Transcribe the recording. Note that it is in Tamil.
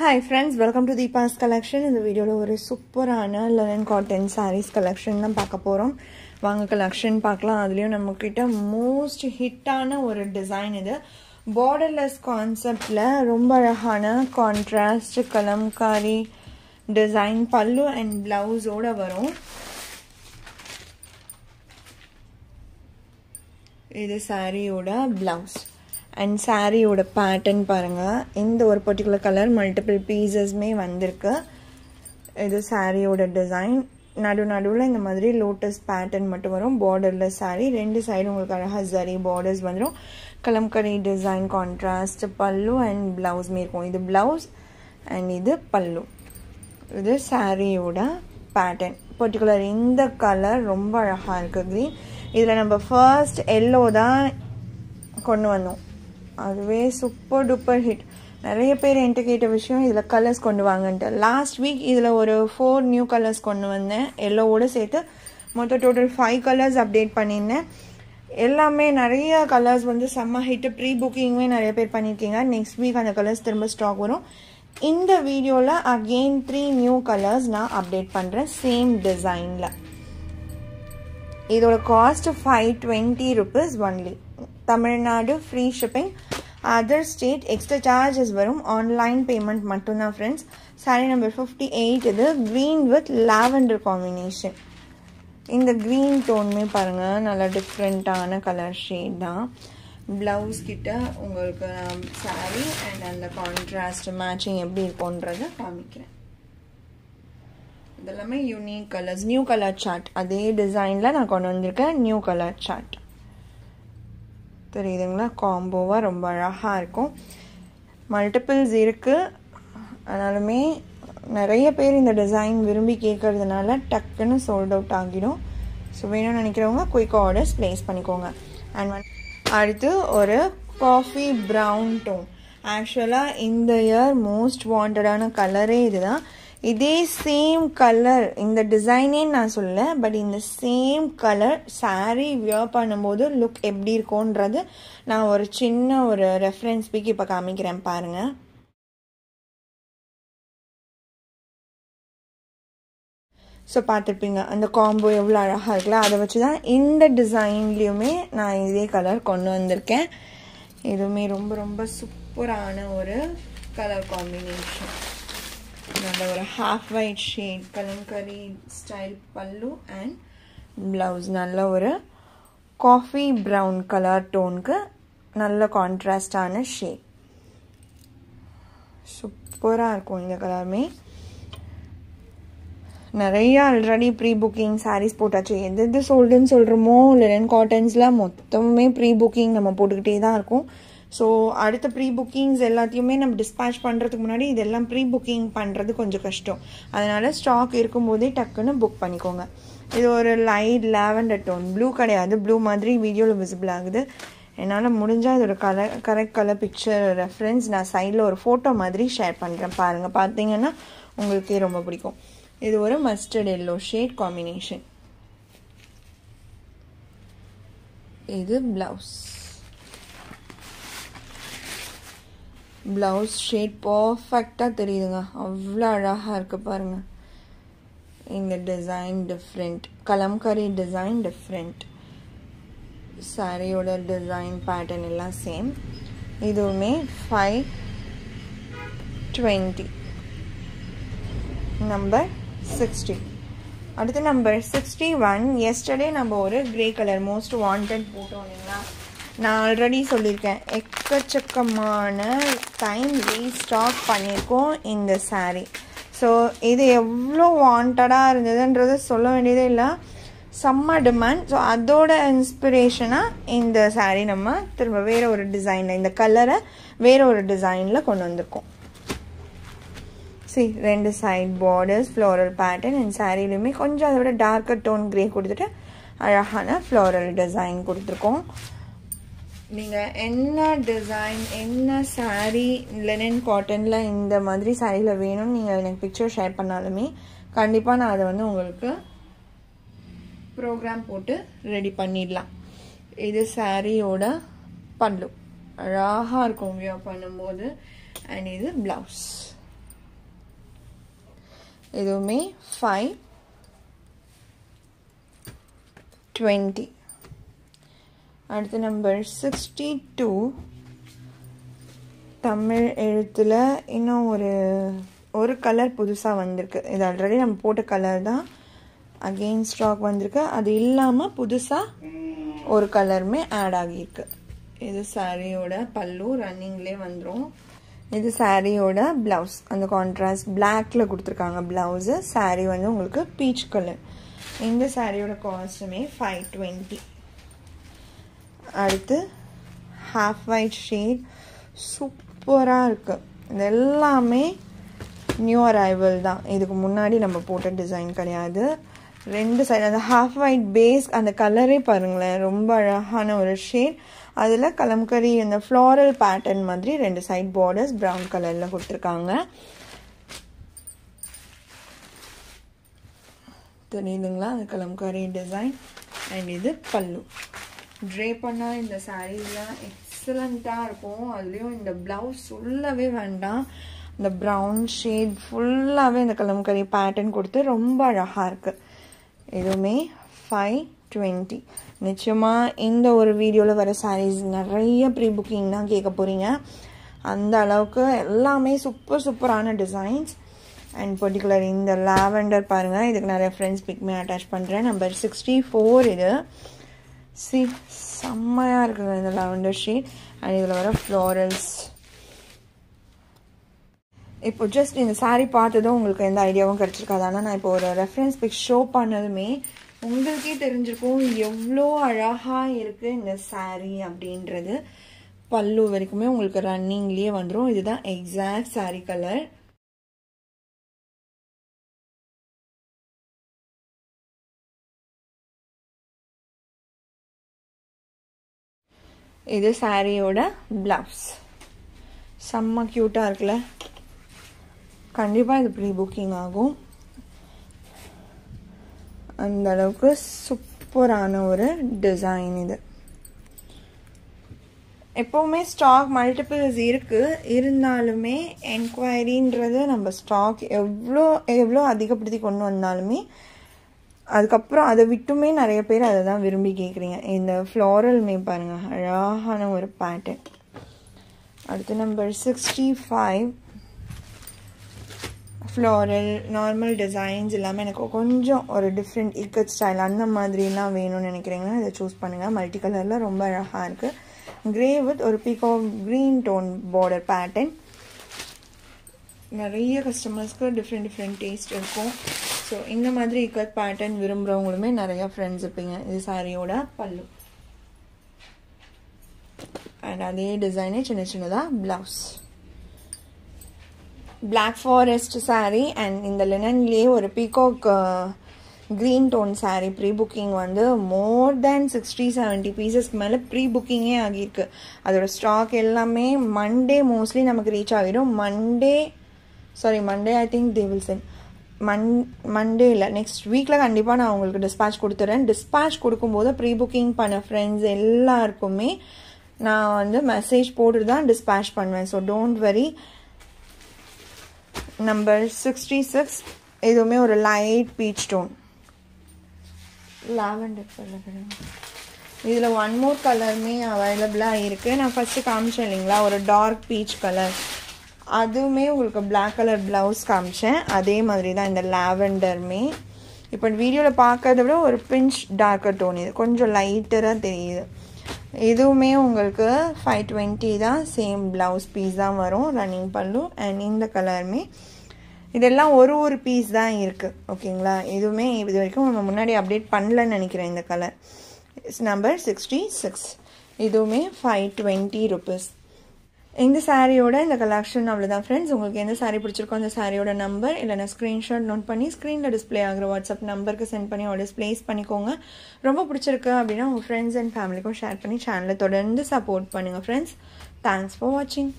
Hi friends, welcome to Deepa's collection. In the video ஒரு சூப்பரான linen cotton sarees collection தான் பார்க்க போறோம். வாங்க collection பார்க்கலாம். அதுலயும் நம்மகிட்ட most ஹிட்டான ஒரு டிசைன் இது. borderless conceptல ரொம்ப அழகான contrast கலம்காரி டிசைன் பல்லு and blouse ஓட வரும். இது saree ஓட blouse. And saree oda pattern paranga இந்த ஒரு particular color multiple pieces மே வந்திருக்கு இது saree oda design நடுவுல இந்த மாதிரி lotus pattern மட்டும் வரும் borderless saree ரெண்டு சைடு உங்களுக்கு அழகா zari borders வந்துரும் kalamkari design contrast pallu and blouse மே இருக்கும் இது blouse and இது pallu இது saree oda pattern particular இந்த color ரொம்ப அழகா இருக்கு green இதுல நம்ம first yellow தான் கொண்டு வந்தோம் அதுவே சூப்பர் டூப்பர் ஹிட் நிறைய பேர் என்கிட்ட கேட்ட விஷயம் இதில் கலர்ஸ் கொண்டு வாங்கன்ட்டு லாஸ்ட் வீக் இதில் ஒரு 4 நியூ கலர்ஸ் கொண்டு வந்தேன் எல்லோவோடு சேர்த்து மொத்தம் டோட்டல் 5 கலர்ஸ் அப்டேட் பண்ணியிருந்தேன் எல்லாமே நிறைய கலர்ஸ் வந்து செம்ம ஹிட்டு ப்ரீ புக்கிங்குமே நிறைய பேர் பண்ணியிருக்கீங்க நெக்ஸ்ட் வீக் அந்த கலர்ஸ் திரும்ப ஸ்டாக் வரும் இந்த வீடியோவில் அகெயின் 3 நியூ கலர்ஸ் நான் அப்டேட் பண்ணுறேன் சேம் டிசைனில் இதோட cost 520 rupees only Tamil Nadu free shipping other state extra charges வரும் ஆன்லைன் பேமெண்ட் மட்டும்தான் ஃப்ரெண்ட்ஸ் சாரி நம்பர் 58 இது க்ரீன் வித் லாவெண்டர் காம்பினேஷன் இந்த க்ரீன் டோனுமே பாருங்கள் நல்லா டிஃப்ரெண்ட்டான கலர் ஷேட் தான் ப்ளவுஸ் கிட்ட உங்களுக்கு சாரி அண்ட் அந்த கான்ட்ராஸ்ட் மேட்சிங் எப்படி இருக்கும்ன்றதை காமிக்கிறேன் இதெல்லாமே unique colours new colour chart அதே டிசைனில் நான் கொண்டு வந்திருக்கேன் நியூ கலர் சார்ட் தெரியுதுங்களா காம்போவாக ரொம்ப அழகாக இருக்கும் மல்டிபிள்ஸ் இருக்குது ஆனாலுமே நிறைய பேர் இந்த டிசைன் விரும்பி கேட்கறதுனால டக்குன்னு சோல்ட் அவுட் ஆகிடும் ஸோ வேணும்னு நினைக்கிறவங்க குயிக் ஆர்டர்ஸ் ப்ளேஸ் பண்ணிக்கோங்க அண்ட் அடுத்து ஒரு காஃபி ப்ரௌன் டோன் ஆக்சுவலாக இந்த இயர் மோஸ்ட் வாண்டடான கலரே இதுதான் இதே சேம் கலர் இந்த டிசைனே நான் சொல்ல பட் இந்த சேம் கலர் சாரீ வியர் பண்ணும்போது லுக் எப்படி இருக்கும்ன்றது நான் ஒரு சின்ன ஒரு ரெஃபரன்ஸ் பிக் இப்போ காமிக்கிறேன் பாருங்க ஸோ பார்த்துருப்பீங்க அந்த காம்போ எவ்வளோ அழகாக இருக்குல்ல அதை வச்சு தான் இந்த டிசைன்லேயுமே நான் இதே கலர் கொண்டு வந்திருக்கேன் இதுவுமே ரொம்ப ரொம்ப சூப்பரான ஒரு கலர் காம்பினேஷன் நல்ல ஒரு half white shade kalamkari style பல்லு அண்ட் ப்ளவுஸ் நல்ல ஒரு காஃபி ப்ரௌன் கலர் டோனுக்கு நல்ல கான்ட்ராஸ்டான ஷேட் சூப்பராக இருக்கும் இந்த கலருமே நிறைய ஆல்ரெடி ப்ரீ புக்கிங் சாரீஸ் போட்டாச்சு எது சோல்டுன்னு சொல்கிறோமோ லினன் காட்டன்ஸில் மொத்தமே ப்ரீ புக்கிங் நம்ம போட்டுக்கிட்டே தான் இருக்கும் ஸோ அடுத்த ப்ரீ புக்கிங்ஸ் எல்லாத்தையுமே நம்ம டிஸ்பேச் பண்ணுறதுக்கு முன்னாடி இதெல்லாம் ப்ரீ புக்கிங் பண்ணுறது கொஞ்சம் கஷ்டம் அதனால் ஸ்டாக் இருக்கும்போதே டக்குன்னு புக் பண்ணிக்கோங்க இது ஒரு லைட் லாவெண்டர் டோன் ப்ளூ கிடையாது ப்ளூ மாதிரி வீடியோவில் விசிபிள் ஆகுது என்னால் முடிஞ்சால் இதோட கரெக்ட் கலர் பிக்சர் ரெஃபரன்ஸ் நான் சைடில் ஒரு ஃபோட்டோ மாதிரி ஷேர் பண்ணுறேன் பாருங்கள் பார்த்தீங்கன்னா உங்களுக்கே ரொம்ப பிடிக்கும் இது ஒரு மஸ்டர்ட் எல்லோ ஷேட் காம்பினேஷன் இது ப்ளவுஸ் ப்ளவுஸ் ஷேட் பர்ஃபெக்டாக தெரியுதுங்க அவ்வளோ அழகாக இருக்குது பாருங்கள் இந்த design different kalamkari design different சாரியோட டிசைன் பேட்டர்ன் எல்லாம் சேம் இதுவுமே 520 நம்பர் 60 அடுத்து நம்பர் 61 எஸ்டர்டே நம்ம ஒரு கிரே கலர் மோஸ்ட் வாண்டட் போட்டோம் இல்லைங்களா நான் ஆல்ரெடி சொல்லியிருக்கேன் எக்கச்சக்கமான டைம் ரீஸ்டாக் பண்ணியிருக்கோம் இந்த சாரீ ஸோ இது எவ்வளோ வாண்டடாக இருந்ததுன்றது சொல்ல வேண்டியதே இல்லை செம்ம டிமாண்ட் ஸோ அதோட இன்ஸ்பிரேஷனாக இந்த சாரீ நம்ம திரும்ப வேறு ஒரு டிசைனில் இந்த கலரை வேறு ஒரு டிசைனில் கொண்டு வந்திருக்கோம் ரெண்டு சைட் பார்டர்ஸ் ஃப்ளோரல் பேட்டர்ன் இந்த சாரீலையுமே கொஞ்சம் அதை விட டார்க்கர் டோன் கிரே கொடுத்துட்டு அழகான ஃப்ளோரல் டிசைன் கொடுத்துருக்கோம் நீங்கள் என்ன டிசைன் என்ன சாரீ லினன் காட்டனில் இந்த மாதிரி சாரியில் வேணும்னு நீங்கள் எனக்கு பிக்சர் ஷேர் பண்ணாலுமே கண்டிப்பாக நான் அதை வந்து உங்களுக்கு ப்ரோக்ராம் போட்டு ரெடி பண்ணிடலாம் இது சாரியோட பல்லு அழகாக இருக்கும் வியர் பண்ணும்போது அண்ட் இது ப்ளவுஸ் இதுவுமே 520. அடுத்து நம்பர் 62 தமிழ் எழுத்துல இன்னும் ஒரு கலர் புதுசாக வந்திருக்கு. இது ஆல்ரெடி நம்ம போட்ட கலர் தான், அகெயின் ஸ்டாக் வந்திருக்கு. அது இல்லாமல் புதுசாக ஒரு கலருமே ஆட் ஆகியிருக்கு. இது சாரியோட பல்லு, ரன்னிங்லேயே வந்துடும். இது சாரியோட ப்ளவுஸ், அந்த கான்ட்ராஸ்ட் பிளாக்ல கொடுத்துருக்காங்க ப்ளவுஸு. சாரி வந்து உங்களுக்கு பீச் கலர். இந்த சாரியோட காஸ்ட்டுமே 520. அடுத்து ஹாஃப் ஒயிட் ஷேட், சூப்பராக இருக்குது. இது எல்லாமே நியூ அரைவல் தான், இதுக்கு முன்னாடி நம்ம போட்ட டிசைன் கிடையாது. ரெண்டு சைடு அந்த ஹாஃப் ஒயிட் பேஸ், அந்த கலரே பாருங்களேன், ரொம்ப அழகான ஒரு ஷேட். அதில் கலம்கரி இந்த ஃப்ளாரல் பேட்டர்ன் மாதிரி ரெண்டு சைட் பார்டர்ஸ் ப்ரௌன் கலரில் கொடுத்துருக்காங்க. தெரியுதுங்களா அந்த கலம்கரி டிசைன். அண்ட் இது பல்லு. ட்ரே பண்ணால் இந்த சாரீலாம் எக்ஸலண்ட்டாக இருக்கும். அதுலேயும் இந்த ப்ளவுஸ் சொல்லவே வேண்டாம், இந்த ப்ரௌன் ஷேட் ஃபுல்லாகவே இந்த கலம்கரி பேட்டர்ன் கொடுத்து ரொம்ப அழகாக இருக்குது. இதுவுமே 520. நிச்சயமாக இந்த ஒரு வீடியோவில் வர சாரீஸ் நிறைய ப்ரீ புக்கிங் தான் கேட்க போகிறீங்க. அந்த அளவுக்கு எல்லாமே சூப்பரான டிசைன்ஸ். அண்ட் பர்டிகுலர் இந்த லாவெண்டர் பாருங்கள், இதுக்கு நிறைய ஃப்ரெண்ட்ஸ் பிக்மே அட்டாச் பண்ணுறேன். நம்பர் 64 இது. செம்மையாக இருக்குங்க இந்த லாவெண்டர் ஷேட். அண்ட் இதில் வர ஃப்ளாரல்ஸ். இப்போ ஜஸ்ட் இந்த சாரீ பார்த்ததும் உங்களுக்கு எந்த ஐடியாவும் கிடச்சிருக்காது. ஆனால் நான் இப்போ ஒரு ரெஃபரன்ஸ் பிக் ஷோ பண்ணதுமே உங்களுக்கே தெரிஞ்சிருக்கும் எவ்வளோ அழகாக இருக்குது இந்த சாரீ அப்படின்றது. பல்லு வரைக்குமே உங்களுக்கு ரன்னிங்லேயே வந்துடும். இதுதான் எக்ஸாக்ட் சாரீ கலர். இது சாரியோட ப்ளவுஸ். செம்ம க்யூட்டாக இருக்குல்ல. கண்டிப்பாக இது ப்ரீ புக்கிங் ஆகும். அந்த அளவுக்கு சூப்பரான ஒரு டிசைன் இது. எப்போவுமே ஸ்டாக் மல்டிபிள்ஸ் இருக்குது, இருந்தாலுமே என்கொயரின்றது நம்ம ஸ்டாக் எவ்வளோ அதிகப்படுத்தி கொண்டு வந்தாலுமே அதுக்கப்புறம் அதை விட்டுமே நிறைய பேர் அதை தான் விரும்பி கேட்குறீங்க. இந்த ஃப்ளாரல்மே பாருங்கள், அழகான ஒரு பேட்டர்ன். அடுத்து நம்பர் 65 ஃப்ளாரல் நார்மல் டிசைன்ஸ் இல்லாமல் எனக்கு கொஞ்சம் ஒரு டிஃப்ரெண்ட் இக்கட் ஸ்டைல் அந்த மாதிரிலாம் வேணும்னு நினைக்கிறீங்கன்னா இதை சூஸ் பண்ணுங்கள். மல்டி கலரில் ரொம்ப அழகாக இருக்குது. கிரே வித் ஒரு peacock green tone border pattern. நிறைய கஸ்டமர்ஸ்க்கு டிஃப்ரெண்ட் டேஸ்ட் இருக்கும். ஸோ இந்த மாதிரி இக்கட் பேட்டர்ன் விரும்புகிறவங்களுமே நிறையா ஃப்ரெண்ட்ஸ் இருப்பீங்க. இது சாரியோட பல்லு. அண்ட் அதே டிசைனே சின்னதாக blouse. Black forest sari and இந்த லினன்லேயே ஒரு peacock green tone sari pre booking வந்து மோர் தேன் 60-70 பீசஸ்க்கு மேலே ப்ரீ புக்கிங்கே ஆகியிருக்கு. அதோட ஸ்டாக் எல்லாமே மண்டே மோஸ்ட்லி நமக்கு ரீச் ஆகிடும். Monday I think they will send. Monday இல்லை, நெக்ஸ்ட் வீக்கில் கண்டிப்பாக நான் உங்களுக்கு டிஸ்பேச் கொடுத்துட்றேன். டிஸ்பேச் கொடுக்கும்போது ப்ரீ புக்கிங் பண்ண ஃப்ரெண்ட்ஸ் எல்லாருக்குமே நான் வந்து மெசேஜ் போட்டு தான் டிஸ்பேச் பண்ணுவேன். So don't worry. நம்பர் 66 இதுவுமே ஒரு light peach tone lavender colour. இதில் ஒன் மோர் கலருமே அவைலபிளாக இருக்குது. நான் ஃபஸ்ட்டு காமிச்சேன் இல்லைங்களா, ஒரு டார்க் பீச் கலர். அதுவுமே உங்களுக்கு பிளாக் கலர் ப்ளவுஸ் காமிச்சேன். அதே மாதிரி தான் இந்த லாவெண்டருமே. இப்போ வீடியோவில் பார்க்கறத விட ஒரு பிஞ்ச் டார்க்கர் டோன், இது கொஞ்சம் லைட்டராக தெரியுது. இதுவுமே உங்களுக்கு 520 தான். சேம் ப்ளவுஸ் பீஸ் தான் வரும், ரன்னிங் பல்லு. அண்ட் இந்த கலருமே இதெல்லாம் ஒரு பீஸ் தான் இருக்குது. ஓகேங்களா, இதுவுமே இது வரைக்கும் நம்ம முன்னாடி அப்டேட் பண்ணலன்னு நினைக்கிறேன். இந்த கலர் நம்பர் 66 இதுவுமே 520 rupees. இந்த சாரியோட இந்த கலெக்ஷன் அவ்வளோதான் ஃப்ரெண்ட்ஸ். உங்களுக்கு எந்த சாரீ பிடிச்சிருக்கோ அந்த சாரியோட நம்பர் இல்லைனா ஸ்க்ரீன்ஷாட் நோட் பண்ணி ஸ்க்ரீனில் டிஸ்பிளே ஆகிற வாட்ஸ்அப் நம்பருக்கு சென்ட் பண்ணி ஆர்டர்ஸ் ப்ளேஸ் பண்ணிக்கோங்க. ரொம்ப பிடிச்சிருக்கு அப்படின்னா உங்கள் ஃப்ரெண்ட்ஸ் அண்ட் ஃபேமிலிக்கும் ஷேர் பண்ணி சேனலை தொடர்ந்து சப்போர்ட் பண்ணுங்கள் ஃப்ரெண்ட்ஸ். தேங்க்ஸ் ஃபார் வாட்சிங்.